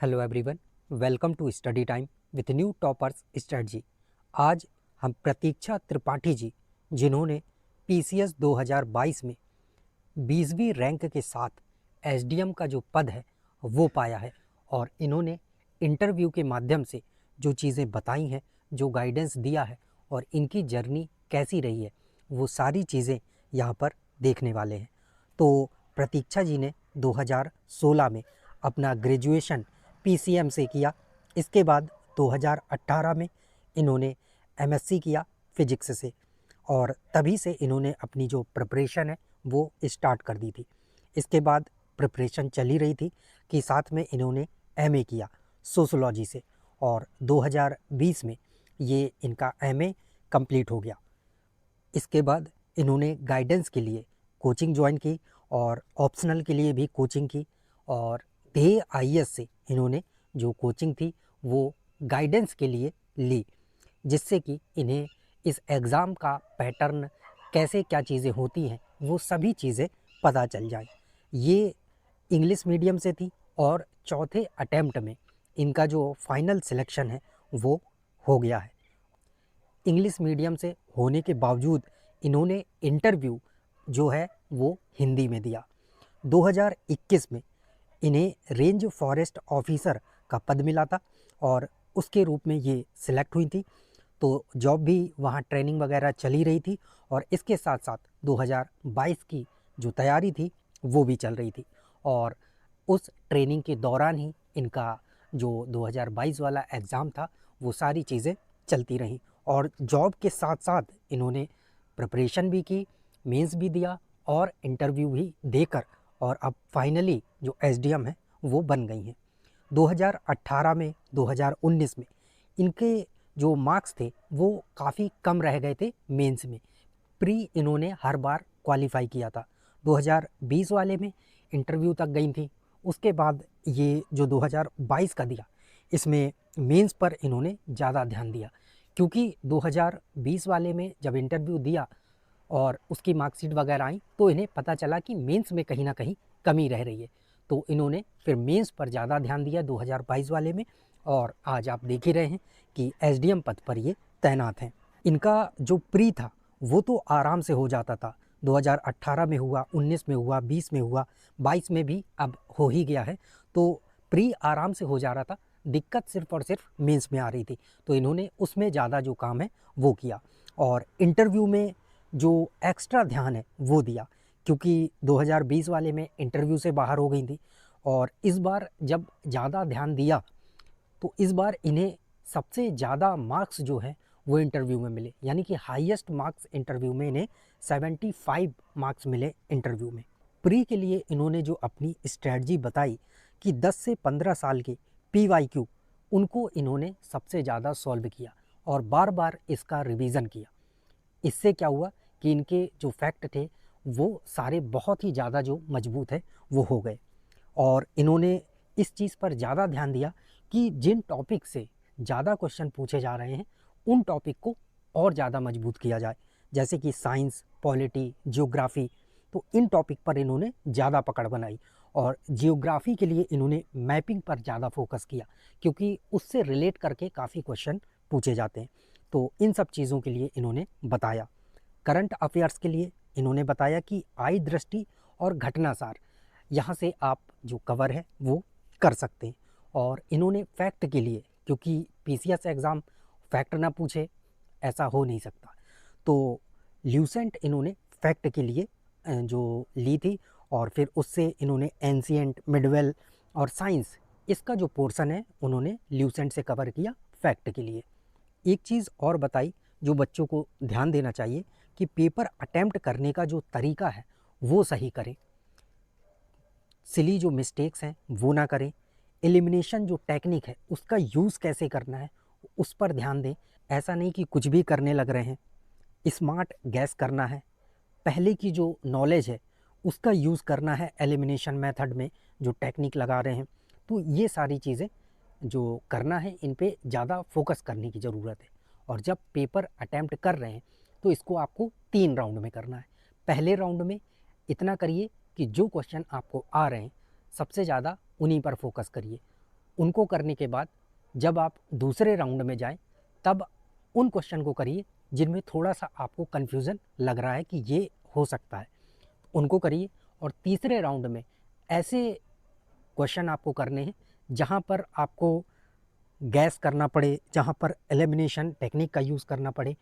Hello everyone, welcome to study time with new toppers strategy. आज हम प्रतीक्षा त्रिपाठी जी, जिन्होंने PCS 2022 में 20वीं रैंक के साथ एसडीएम का जो पद है वो पाया है, और इन्होंने इंटरव्यू के माध्यम से जो चीज़ें बताई हैं, जो गाइडेंस दिया है और इनकी जर्नी कैसी रही है, वो सारी चीज़ें यहाँ पर देखने वाले हैं। तो प्रतीक्षा जी ने 2016 में अपना ग्रेजुएशन पीसीएम से किया। इसके बाद 2018 में इन्होंने एमएससी किया फिजिक्स से, और तभी से इन्होंने अपनी जो प्रिपरेशन है वो स्टार्ट कर दी थी। इसके बाद प्रिपरेशन चली रही थी कि साथ में इन्होंने एमए किया सोशोलॉजी से, और 2020 में ये इनका एमए कंप्लीट हो गया। इसके बाद इन्होंने गाइडेंस के लिए कोचिंग ज्वाइन की और ऑप्शनल के लिए भी कोचिंग की, और ध्येय आईएएस से इन्होंने जो कोचिंग थी वो गाइडेंस के लिए ली, जिससे कि इन्हें इस एग्ज़ाम का पैटर्न, कैसे क्या चीज़ें होती हैं, वो सभी चीज़ें पता चल जाए। ये इंग्लिश मीडियम से थी, और चौथे अटेम्प्ट में इनका जो फाइनल सिलेक्शन है वो हो गया है। इंग्लिश मीडियम से होने के बावजूद इन्होंने इंटरव्यू जो है वो हिंदी में दिया। 2021 में इन्हें रेंज फॉरेस्ट ऑफिसर का पद मिला था, और उसके रूप में ये सिलेक्ट हुई थी। तो जॉब भी वहाँ ट्रेनिंग वगैरह चली रही थी, और इसके साथ साथ 2022 की जो तैयारी थी वो भी चल रही थी, और उस ट्रेनिंग के दौरान ही इनका जो 2022 वाला एग्ज़ाम था वो सारी चीज़ें चलती रहीं, और जॉब के साथ साथ इन्होंने प्रिपरेशन भी की, मेंस भी दिया और इंटरव्यू भी देकर, और अब फाइनली जो एसडीएम है वो बन गई हैं। 2018 में 2019 में इनके जो मार्क्स थे वो काफ़ी कम रह गए थे मेंस में। प्री इन्होंने हर बार क्वालिफाई किया था। 2020 वाले में इंटरव्यू तक गई थी। उसके बाद ये जो 2022 का दिया, इसमें मेंस पर इन्होंने ज़्यादा ध्यान दिया, क्योंकि 2020 वाले में जब इंटरव्यू दिया और उसकी मार्कशीट वगैरह आई तो इन्हें पता चला कि मेंस में कहीं ना कहीं कमी रह रही है। तो इन्होंने फिर मेंस पर ज़्यादा ध्यान दिया 2022 वाले में, और आज आप देख ही रहे हैं कि एसडीएम पद पर ये तैनात हैं। इनका जो प्री था वो तो आराम से हो जाता था। 2018 में हुआ, 19 में हुआ, 20 में हुआ, 22 में भी अब हो ही गया है। तो प्री आराम से हो जा रहा था, दिक्कत सिर्फ और सिर्फ मेंस में आ रही थी। तो इन्होंने उसमें ज़्यादा जो काम है वो किया, और इंटरव्यू में जो एक्स्ट्रा ध्यान है वो दिया, क्योंकि 2020 वाले में इंटरव्यू से बाहर हो गई थी, और इस बार जब ज़्यादा ध्यान दिया तो इस बार इन्हें सबसे ज़्यादा मार्क्स जो है वो इंटरव्यू में मिले, यानी कि हाईएस्ट मार्क्स इंटरव्यू में इन्हें 75 मार्क्स मिले इंटरव्यू में। प्री के लिए इन्होंने जो अपनी स्ट्रेटजी बताई कि 10 से 15 साल के पीवाईक्यू, उनको इन्होंने सबसे ज़्यादा सॉल्व किया और बार बार इसका रिवीजन किया। इससे क्या हुआ कि इनके जो फैक्ट थे वो सारे बहुत ही ज़्यादा जो मजबूत है वो हो गए, और इन्होंने इस चीज़ पर ज़्यादा ध्यान दिया कि जिन टॉपिक से ज़्यादा क्वेश्चन पूछे जा रहे हैं उन टॉपिक को और ज़्यादा मजबूत किया जाए, जैसे कि साइंस, पॉलिटी, जियोग्राफी। तो इन टॉपिक पर इन्होंने ज़्यादा पकड़ बनाई, और जियोग्राफी के लिए इन्होंने मैपिंग पर ज़्यादा फोकस किया, क्योंकि उससे रिलेट करके काफ़ी क्वेश्चन पूछे जाते हैं। तो इन सब चीज़ों के लिए इन्होंने बताया। करंट अफेयर्स के लिए इन्होंने बताया कि आई दृष्टि और घटनासार, यहाँ से आप जो कवर है वो कर सकते हैं। और इन्होंने फैक्ट के लिए, क्योंकि पीसीएस एग्ज़ाम फैक्ट ना पूछे ऐसा हो नहीं सकता, तो ल्यूसेंट इन्होंने फैक्ट के लिए जो ली थी, और फिर उससे इन्होंने एंशिएंट, मिडवेल और साइंस, इसका जो पोर्शन है उन्होंने ल्यूसेंट से कवर किया फैक्ट के लिए। एक चीज़ और बताई जो बच्चों को ध्यान देना चाहिए कि पेपर अटेम्प्ट करने का जो तरीका है वो सही करें, सिली जो मिस्टेक्स हैं वो ना करें, एलिमिनेशन जो टेक्निक है उसका यूज़ कैसे करना है उस पर ध्यान दें। ऐसा नहीं कि कुछ भी करने लग रहे हैं। स्मार्ट गैस करना है, पहले की जो नॉलेज है उसका यूज़ करना है एलिमिनेशन मेथड में जो टेक्निक लगा रहे हैं। तो ये सारी चीज़ें जो करना है इन पे ज़्यादा फोकस करने की ज़रूरत है। और जब पेपर अटेम्प्ट कर रहे हैं तो इसको आपको 3 राउंड में करना है। पहले राउंड में इतना करिए कि जो क्वेश्चन आपको आ रहे हैं सबसे ज़्यादा उन्हीं पर फोकस करिए। उनको करने के बाद जब आप दूसरे राउंड में जाएं तब उन क्वेश्चन को करिए जिनमें थोड़ा सा आपको कन्फ्यूज़न लग रहा है कि ये हो सकता है, उनको करिए। और तीसरे राउंड में ऐसे क्वेश्चन आपको करने हैं जहाँ पर आपको गैस करना पड़े, जहाँ पर एलिमिनेशन टेक्निक का यूज़ करना पड़े,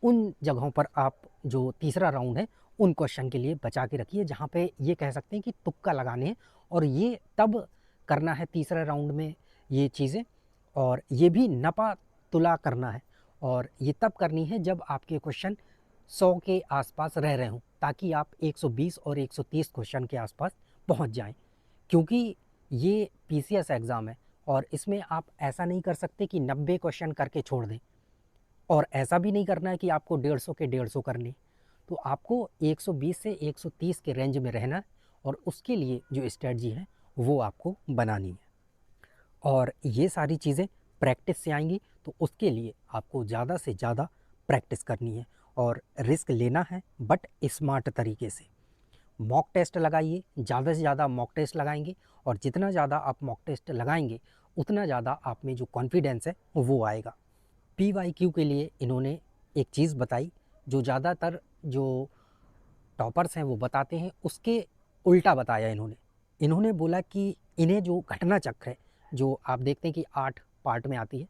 उन जगहों पर आप जो तीसरा राउंड है उन क्वेश्चन के लिए बचा के रखिए, जहाँ पे ये कह सकते हैं कि तुक्का लगाने हैं। और ये तब करना है तीसरे राउंड में ये चीज़ें, और ये भी नपा तुला करना है। और ये तब करनी है जब आपके क्वेश्चन 100 के आसपास रह रहे हों, ताकि आप 120 और 130 क्वेश्चन के आसपास पहुंच जाएं। क्योंकि ये पीसीएस एग्ज़ाम है और इसमें आप ऐसा नहीं कर सकते कि 90 क्वेश्चन करके छोड़ दें, और ऐसा भी नहीं करना है कि आपको 150 के 150 करने। तो आपको 120 से 130 के रेंज में रहना है, और उसके लिए जो स्ट्रेटजी है वो आपको बनानी है। और ये सारी चीज़ें प्रैक्टिस से आएंगी, तो उसके लिए आपको ज़्यादा से ज़्यादा प्रैक्टिस करनी है और रिस्क लेना है, बट स्मार्ट तरीके से। मॉक टेस्ट लगाइए, ज़्यादा से ज़्यादा मॉक टेस्ट लगाएंगे, और जितना ज़्यादा आप मॉक टेस्ट लगाएंगे उतना ज़्यादा आप में जो कॉन्फिडेंस है वो आएगा। PYQ के लिए इन्होंने एक चीज़ बताई जो ज़्यादातर जो टॉपर्स हैं वो बताते हैं, उसके उल्टा बताया इन्होंने। इन्होंने बोला कि इन्हें जो घटना चक्र है, जो आप देखते हैं कि 8 पार्ट में आती है,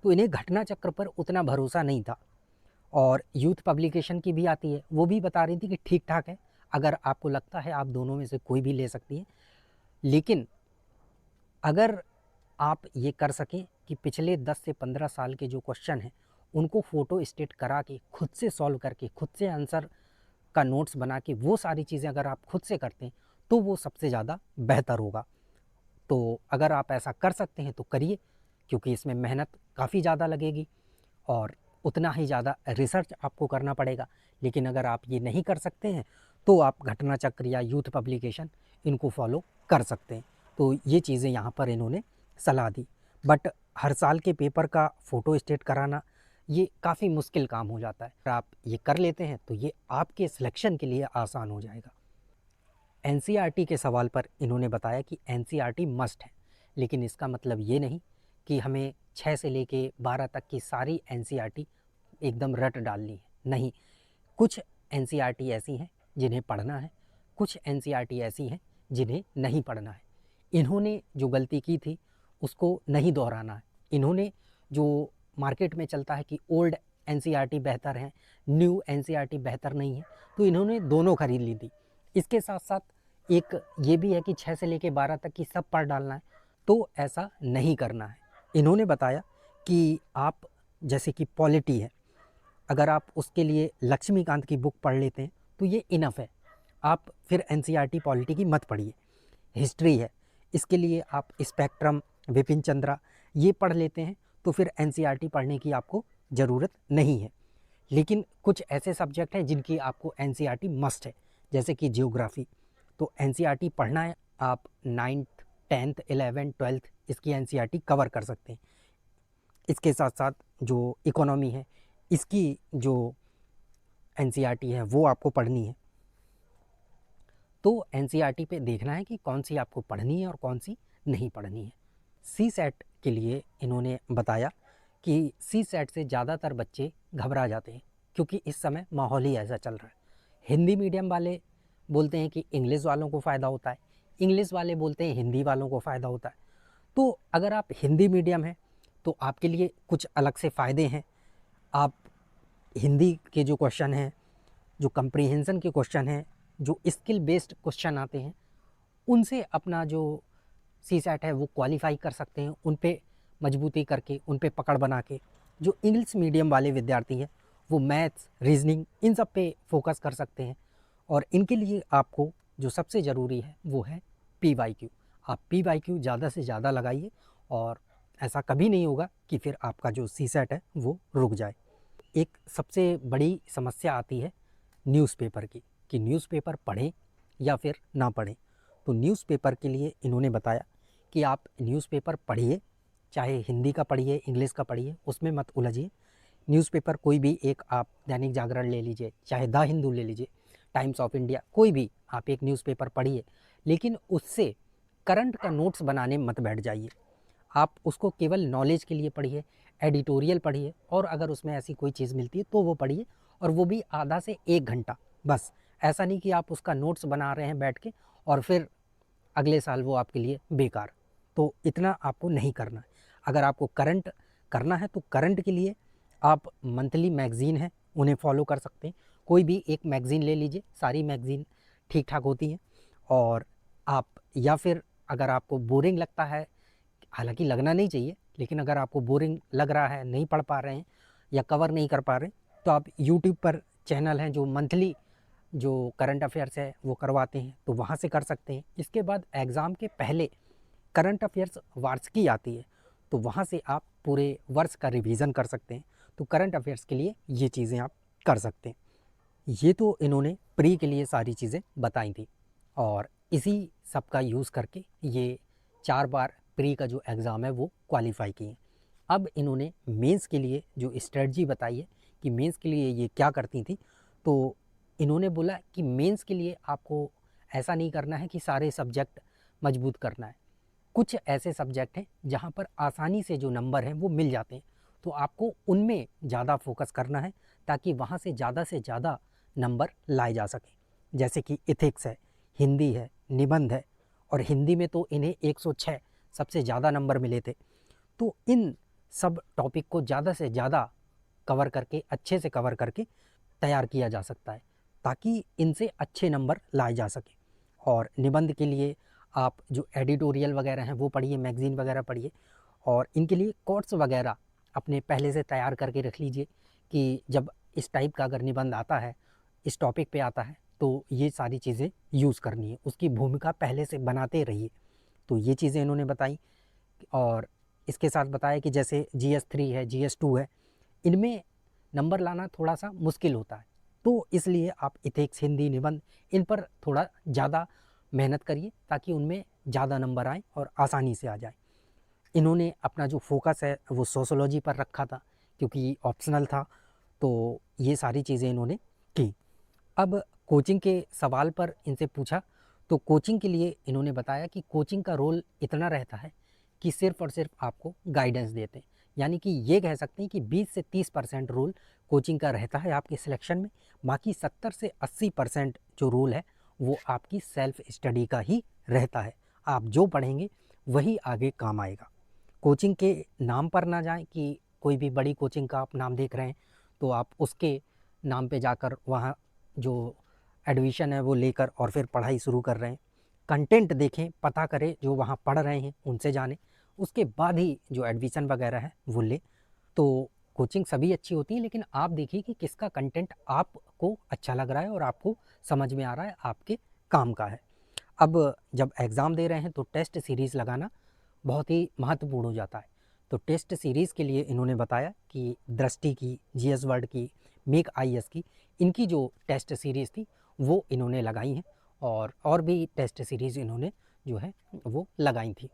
तो इन्हें घटना चक्र पर उतना भरोसा नहीं था। और यूथ पब्लिकेशन की भी आती है, वो भी बता रही थी कि ठीक ठाक है, अगर आपको लगता है आप दोनों में से कोई भी ले सकती है। लेकिन अगर आप ये कर सकें कि पिछले 10 से 15 साल के जो क्वेश्चन हैं उनको फ़ोटो स्टेट करा के खुद से सॉल्व करके, खुद से आंसर का नोट्स बना के, वो सारी चीज़ें अगर आप खुद से करते हैं तो वो सबसे ज़्यादा बेहतर होगा। तो अगर आप ऐसा कर सकते हैं तो करिए, क्योंकि इसमें मेहनत काफ़ी ज़्यादा लगेगी और उतना ही ज़्यादा रिसर्च आपको करना पड़ेगा। लेकिन अगर आप ये नहीं कर सकते हैं तो आप घटना चक्र या यूथ पब्लिकेशन इनको फॉलो कर सकते हैं। तो ये चीज़ें यहाँ पर इन्होंने सलाह दी। बट हर साल के पेपर का फ़ोटो स्टेट कराना ये काफ़ी मुश्किल काम हो जाता है। अगर आप ये कर लेते हैं तो ये आपके सिलेक्शन के लिए आसान हो जाएगा। एनसीईआरटी के सवाल पर इन्होंने बताया कि एनसीईआरटी मस्ट है, लेकिन इसका मतलब ये नहीं कि हमें 6 से लेके 12 तक की सारी एनसीईआरटी एकदम रट डालनी है। नहीं, कुछ एनसीईआरटी ऐसी हैं जिन्हें पढ़ना है, कुछ एनसीईआरटी ऐसी हैं जिन्हें नहीं पढ़ना है। इन्होंने जो गलती की थी उसको नहीं दोहराना है। इन्होंने जो मार्केट में चलता है कि ओल्ड एनसीईआरटी बेहतर है, न्यू एनसीईआरटी बेहतर नहीं है, तो इन्होंने दोनों खरीद ली थी। इसके साथ साथ एक ये भी है कि 6 से लेके 12 तक की सब पढ़ डालना है, तो ऐसा नहीं करना है। इन्होंने बताया कि आप जैसे कि पॉलिटी है, अगर आप उसके लिए लक्ष्मीकांत की बुक पढ़ लेते हैं तो ये इनफ है, आप फिर एनसीईआरटी पॉलिटी की मत पढ़िए। हिस्ट्री है, इसके लिए आप स्पेक्ट्रम, विपिन चंद्रा ये पढ़ लेते हैं तो फिर एनसीईआरटी पढ़ने की आपको ज़रूरत नहीं है। लेकिन कुछ ऐसे सब्जेक्ट हैं जिनकी आपको एनसीईआरटी मस्ट है, जैसे कि जियोग्राफी। तो एनसीईआरटी पढ़ना है, आप 9th 10th 11th 12th इसकी एनसीईआरटी कवर कर सकते हैं। इसके साथ साथ जो इकोनॉमी है, इसकी जो एनसीईआरटी है वो आपको पढ़नी है। तो एनसीईआरटी पे देखना है कि कौन सी आपको पढ़नी है और कौन सी नहीं पढ़नी है। सीसेट के लिए इन्होंने बताया कि सीसेट से ज़्यादातर बच्चे घबरा जाते हैं, क्योंकि इस समय माहौल ही ऐसा चल रहा है। हिंदी मीडियम वाले बोलते हैं कि इंग्लिश वालों को फ़ायदा होता है, इंग्लिश वाले बोलते हैं हिंदी वालों को फ़ायदा होता है। तो अगर आप हिंदी मीडियम हैं तो आपके लिए कुछ अलग से फ़ायदे हैं। आप हिंदी के जो क्वेश्चन हैं, जो कंप्रीहेंशन के क्वेश्चन हैं, जो स्किल बेस्ड क्वेश्चन आते हैं, उनसे अपना जो सीसेट है वो क्वालिफाई कर सकते हैं, उन पे मजबूती करके, उन पे पकड़ बना के। जो इंग्लिश मीडियम वाले विद्यार्थी हैं वो मैथ्स, रीजनिंग इन सब पे फोकस कर सकते हैं। और इनके लिए आपको जो सबसे ज़रूरी है वो है PYQ। आप PYQ ज़्यादा से ज़्यादा लगाइए, और ऐसा कभी नहीं होगा कि फिर आपका जो सीसेट है वो रुक जाए। एक सबसे बड़ी समस्या आती है न्यूज़पेपर की, कि न्यूज़पेपर पढ़ें या फिर ना पढ़ें। तो न्यूज़पेपर के लिए इन्होंने बताया कि आप न्यूज़पेपर पढ़िए, चाहे हिंदी का पढ़िए, इंग्लिश का पढ़िए, उसमें मत उलझिए। न्यूज़पेपर कोई भी एक आप दैनिक जागरण ले लीजिए, चाहे द हिंदू ले लीजिए, टाइम्स ऑफ इंडिया, कोई भी आप एक न्यूज़पेपर पढ़िए, लेकिन उससे करंट का नोट्स बनाने मत बैठ जाइए। आप उसको केवल नॉलेज के लिए पढ़िए, एडिटोरियल पढ़िए, और अगर उसमें ऐसी कोई चीज़ मिलती है तो वो पढ़िए, और वो भी आधा से 1 घंटा बस। ऐसा नहीं कि आप उसका नोट्स बना रहे हैं बैठ के और फिर अगले साल वो आपके लिए बेकार। तो इतना आपको नहीं करना है। अगर आपको करंट करना है तो करंट के लिए आप मंथली मैगज़ीन है उन्हें फॉलो कर सकते हैं। कोई भी एक मैगज़ीन ले लीजिए, सारी मैगज़ीन ठीक ठाक होती हैं। और आप, या फिर अगर आपको बोरिंग लगता है, हालांकि लगना नहीं चाहिए, लेकिन अगर आपको बोरिंग लग रहा है, नहीं पढ़ पा रहे हैं या कवर नहीं कर पा रहे, तो आप यूट्यूब पर चैनल हैं जो मंथली जो करंट अफेयर्स है वो करवाते हैं, तो वहाँ से कर सकते हैं। इसके बाद एग्ज़ाम के पहले करंट अफेयर्स वार्षिकी आती है, तो वहाँ से आप पूरे वर्ष का रिवीजन कर सकते हैं। तो करंट अफेयर्स के लिए ये चीज़ें आप कर सकते हैं। ये तो इन्होंने प्री के लिए सारी चीज़ें बताई थी, और इसी सब का यूज़ करके ये 4 बार प्री का जो एग्ज़ाम है वो क्वालिफाई किए। अब इन्होंने मेंस के लिए जो स्ट्रेटजी बताई है कि मेंस के लिए ये क्या करती थी, तो इन्होंने बोला कि मेंस के लिए आपको ऐसा नहीं करना है कि सारे सब्जेक्ट मजबूत करना है। कुछ ऐसे सब्जेक्ट हैं जहाँ पर आसानी से जो नंबर हैं वो मिल जाते हैं, तो आपको उनमें ज़्यादा फोकस करना है ताकि वहाँ से ज़्यादा नंबर लाए जा सकें। जैसे कि इथिक्स है, हिंदी है, निबंध है, और हिंदी में तो इन्हें 106 सबसे ज़्यादा नंबर मिले थे। तो इन सब टॉपिक को ज़्यादा से ज़्यादा कवर करके, अच्छे से कवर करके तैयार किया जा सकता है ताकि इनसे अच्छे नंबर लाए जा सकें। और निबंध के लिए आप जो एडिटोरियल वगैरह हैं वो पढ़िए, मैगज़ीन वगैरह पढ़िए, और इनके लिए कोट्स वगैरह अपने पहले से तैयार करके रख लीजिए कि जब इस टाइप का अगर निबंध आता है, इस टॉपिक पे आता है, तो ये सारी चीज़ें यूज़ करनी है, उसकी भूमिका पहले से बनाते रहिए। तो ये चीज़ें इन्होंने बताई। और इसके साथ बताया कि जैसे GS3 है, GS2 है, इनमें नंबर लाना थोड़ा सा मुश्किल होता है, तो इसलिए आप इथिक्स, हिंदी, निबंध, इन पर थोड़ा ज़्यादा मेहनत करिए ताकि उनमें ज़्यादा नंबर आए और आसानी से आ जाए। इन्होंने अपना जो फोकस है वो सोशोलॉजी पर रखा था क्योंकि ऑप्शनल था, तो ये सारी चीज़ें इन्होंने की। अब कोचिंग के सवाल पर इनसे पूछा, तो कोचिंग के लिए इन्होंने बताया कि कोचिंग का रोल इतना रहता है कि सिर्फ़ और सिर्फ आपको गाइडेंस देते हैं। यानी कि ये कह सकते हैं कि 20 से 30% रोल कोचिंग का रहता है आपके सिलेक्शन में, बाकी 70 से 80% जो रोल है वो आपकी सेल्फ स्टडी का ही रहता है। आप जो पढ़ेंगे वही आगे काम आएगा। कोचिंग के नाम पर ना जाएं कि कोई भी बड़ी कोचिंग का आप नाम देख रहे हैं तो आप उसके नाम पे जाकर वहाँ जो एडमिशन है वो लेकर और फिर पढ़ाई शुरू कर रहे हैं। कंटेंट देखें, पता करें, जो वहाँ पढ़ रहे हैं उनसे जानें, उसके बाद ही जो एडमिशन वगैरह है वो लें। तो कोचिंग सभी अच्छी होती है, लेकिन आप देखिए कि किसका कंटेंट आपको अच्छा लग रहा है और आपको समझ में आ रहा है, आपके काम का है। अब जब एग्ज़ाम दे रहे हैं तो टेस्ट सीरीज़ लगाना बहुत ही महत्वपूर्ण हो जाता है। तो टेस्ट सीरीज़ के लिए इन्होंने बताया कि दृष्टि की, जीएस वर्ल्ड की, मेक आईएएस की, इनकी जो टेस्ट सीरीज़ थी वो इन्होंने लगाई हैं, और भी टेस्ट सीरीज़ इन्होंने जो है वो लगाई थी।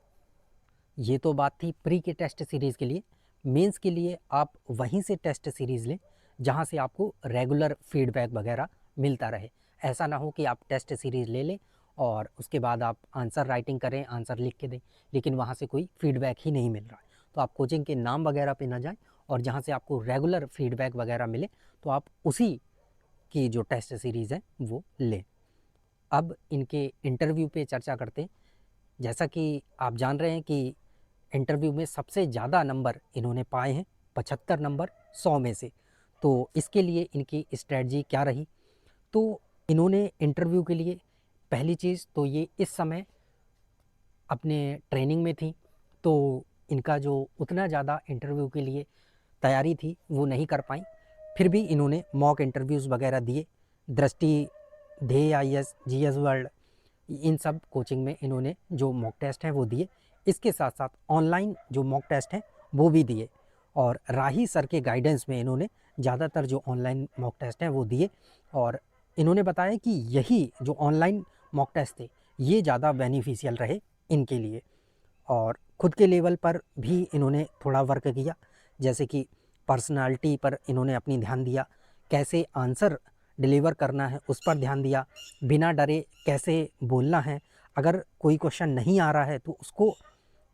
ये तो बात थी प्री के टेस्ट सीरीज़ के लिए। मेंस के लिए आप वहीं से टेस्ट सीरीज़ लें जहाँ से आपको रेगुलर फीडबैक वगैरह मिलता रहे। ऐसा ना हो कि आप टेस्ट सीरीज़ ले लें और उसके बाद आप आंसर राइटिंग करें, आंसर लिख के दें, लेकिन वहाँ से कोई फीडबैक ही नहीं मिल रहा है। तो आप कोचिंग के नाम वगैरह पे ना जाएं, और जहाँ से आपको रेगुलर फीडबैक वगैरह मिले तो आप उसी की जो टेस्ट सीरीज़ है वो लें। अब इनके इंटरव्यू पे चर्चा करते हैं। जैसा कि आप जान रहे हैं कि इंटरव्यू में सबसे ज़्यादा नंबर इन्होंने पाए हैं, 75 नंबर 100 में से। तो इसके लिए इनकी स्ट्रेटजी क्या रही, तो इन्होंने इंटरव्यू के लिए पहली चीज़ तो ये इस समय अपने ट्रेनिंग में थी, तो इनका जो उतना ज़्यादा इंटरव्यू के लिए तैयारी थी वो नहीं कर पाई। फिर भी इन्होंने मॉक इंटरव्यूज़ वगैरह दिए। दृष्टि, ध्येय आईएएस, जीएस वर्ल्ड, इन सब कोचिंग में इन्होंने जो मॉक टेस्ट हैं वो दिए। इसके साथ साथ ऑनलाइन जो मॉक टेस्ट हैं वो भी दिए, और राही सर के गाइडेंस में इन्होंने ज़्यादातर जो ऑनलाइन मॉक टेस्ट हैं वो दिए। और इन्होंने बताया कि यही जो ऑनलाइन मॉक टेस्ट थे ये ज़्यादा बेनिफिशियल रहे इनके लिए। और ख़ुद के लेवल पर भी इन्होंने थोड़ा वर्क किया, जैसे कि पर्सनालिटी पर इन्होंने अपनी ध्यान दिया, कैसे आंसर डिलीवर करना है उस पर ध्यान दिया, बिना डरे कैसे बोलना है, अगर कोई क्वेश्चन नहीं आ रहा है तो उसको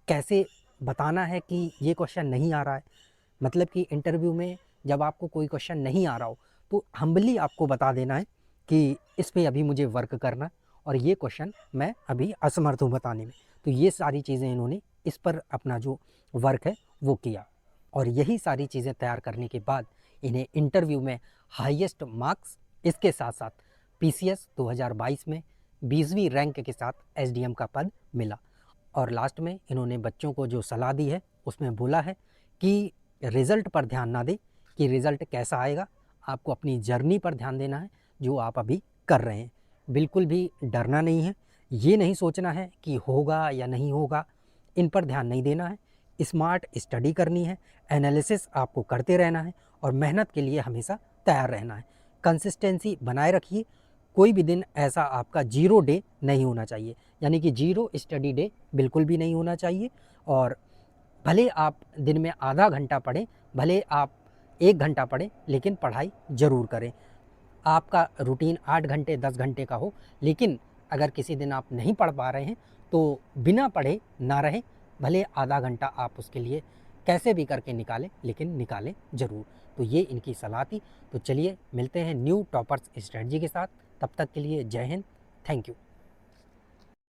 कैसे बताना है कि ये क्वेश्चन नहीं आ रहा है। मतलब कि इंटरव्यू में जब आपको कोई क्वेश्चन नहीं आ रहा हो तो हम्बली आपको बता देना है कि इस पे अभी मुझे वर्क करना और ये क्वेश्चन मैं अभी असमर्थ हूँ बताने में। तो ये सारी चीज़ें इन्होंने इस पर अपना जो वर्क है वो किया और यही सारी चीज़ें तैयार करने के बाद इन्हें इंटरव्यू में हाईएस्ट मार्क्स, इसके साथ साथ पीसीएस 2022 में 20वीं रैंक के साथ एसडीएम का पद मिला। और लास्ट में इन्होंने बच्चों को जो सलाह दी है उसमें बोला है कि रिज़ल्ट पर ध्यान ना दें कि रिज़ल्ट कैसा आएगा, आपको अपनी जर्नी पर ध्यान देना है जो आप अभी कर रहे हैं। बिल्कुल भी डरना नहीं है, ये नहीं सोचना है कि होगा या नहीं होगा, इन पर ध्यान नहीं देना है। स्मार्ट स्टडी करनी है, एनालिसिस आपको करते रहना है और मेहनत के लिए हमेशा तैयार रहना है। कंसिस्टेंसी बनाए रखिए, कोई भी दिन ऐसा आपका जीरो डे नहीं होना चाहिए, यानी कि जीरो स्टडी डे बिल्कुल भी नहीं होना चाहिए। और भले आप दिन में आधा घंटा पढ़ें, भले आप 1 घंटा पढ़ें, लेकिन पढ़ाई ज़रूर करें। आपका रूटीन 8 घंटे 10 घंटे का हो, लेकिन अगर किसी दिन आप नहीं पढ़ पा रहे हैं तो बिना पढ़े ना रहें, भले आधा घंटा आप उसके लिए कैसे भी करके निकालें, लेकिन निकालें ज़रूर। तो ये इनकी सलाह थी। तो चलिए मिलते हैं न्यू टॉपर्स स्ट्रेटजी के साथ, तब तक के लिए जय हिंद, थैंक यू।